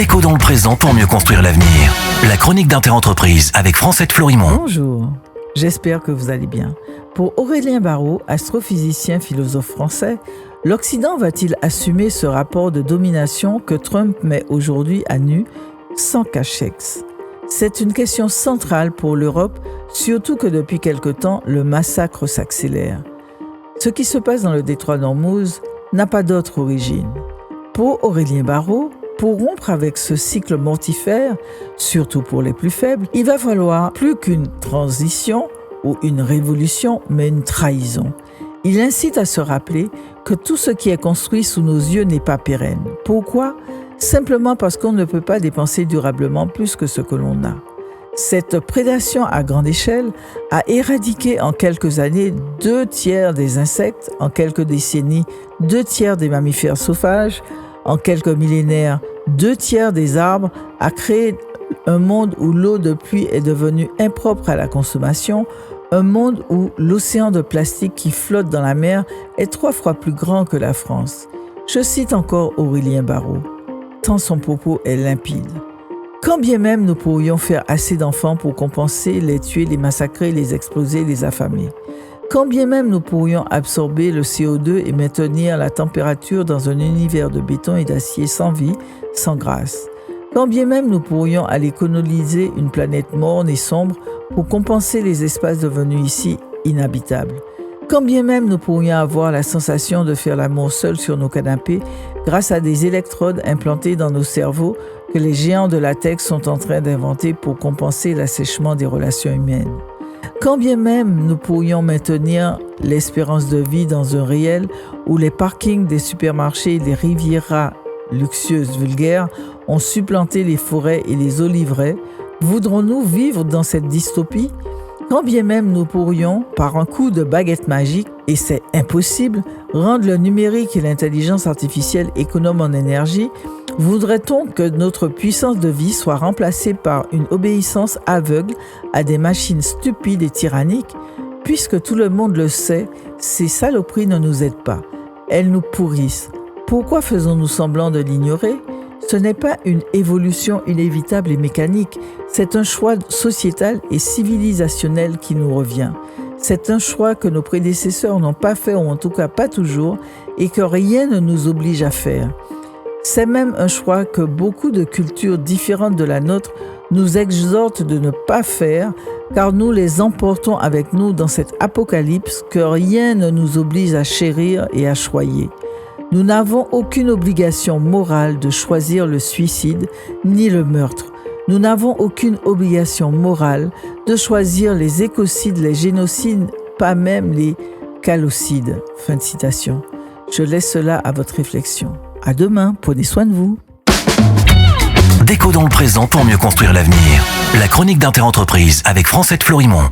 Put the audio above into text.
Déco dans le présent pour mieux construire l'avenir. La chronique d'Interentreprise avec Francette Florimond. Bonjour, j'espère que vous allez bien. Pour Aurélien Barraud, astrophysicien philosophe français, l'Occident va-t-il assumer ce rapport de domination que Trump met aujourd'hui à nu sans cachex? C'est une question centrale pour l'Europe, surtout que depuis quelque temps, le massacre s'accélère. Ce qui se passe dans le détroit d'Ormuz n'a pas d'autre origine. Pour Aurélien Barraud, pour rompre avec ce cycle mortifère, surtout pour les plus faibles, il va falloir plus qu'une transition ou une révolution, mais une trahison. Il incite à se rappeler que tout ce qui est construit sous nos yeux n'est pas pérenne. Pourquoi ? Simplement parce qu'on ne peut pas dépenser durablement plus que ce que l'on a. Cette prédation à grande échelle a éradiqué en quelques années 2/3 des insectes, en quelques décennies 2/3 des mammifères sauvages, en quelques millénaires 2/3 des arbres, a créé un monde où l'eau de pluie est devenue impropre à la consommation, un monde où l'océan de plastique qui flotte dans la mer est 3 fois plus grand que la France. Je cite encore Aurélien Barraud, tant son propos est limpide. Quand bien même nous pourrions faire assez d'enfants pour compenser, les tuer, les massacrer, les exploser, les affamer. Quand bien même nous pourrions absorber le CO2 et maintenir la température dans un univers de béton et d'acier sans vie, sans grâce. Quand bien même nous pourrions aller coloniser une planète morne et sombre pour compenser les espaces devenus ici inhabitables. Quand bien même nous pourrions avoir la sensation de faire l'amour seul sur nos canapés grâce à des électrodes implantées dans nos cerveaux que les géants de latex sont en train d'inventer pour compenser l'assèchement des relations humaines. Quand bien même nous pourrions maintenir l'espérance de vie dans un réel où les parkings des supermarchés et les rivieras luxueuses vulgaires ont supplanté les forêts et les oliveraies, voudrons-nous vivre dans cette dystopie ? Quand bien même nous pourrions, par un coup de baguette magique, et c'est impossible, rendre le numérique et l'intelligence artificielle économes en énergie, voudrait-on que notre puissance de vie soit remplacée par une obéissance aveugle à des machines stupides et tyranniques ? Puisque tout le monde le sait, ces saloperies ne nous aident pas. Elles nous pourrissent. Pourquoi faisons-nous semblant de l'ignorer ? Ce n'est pas une évolution inévitable et mécanique, c'est un choix sociétal et civilisationnel qui nous revient. C'est un choix que nos prédécesseurs n'ont pas fait, ou en tout cas pas toujours, et que rien ne nous oblige à faire. C'est même un choix que beaucoup de cultures différentes de la nôtre nous exhortent de ne pas faire, car nous les emportons avec nous dans cet apocalypse que rien ne nous oblige à chérir et à choyer. Nous n'avons aucune obligation morale de choisir le suicide ni le meurtre. Nous n'avons aucune obligation morale de choisir les écocides, les génocides, pas même les calocides. Fin de citation. Je laisse cela à votre réflexion. À demain, prenez soin de vous. Déco dans le présent pour mieux construire l'avenir. La chronique d'Interentreprise avec Francette Florimond.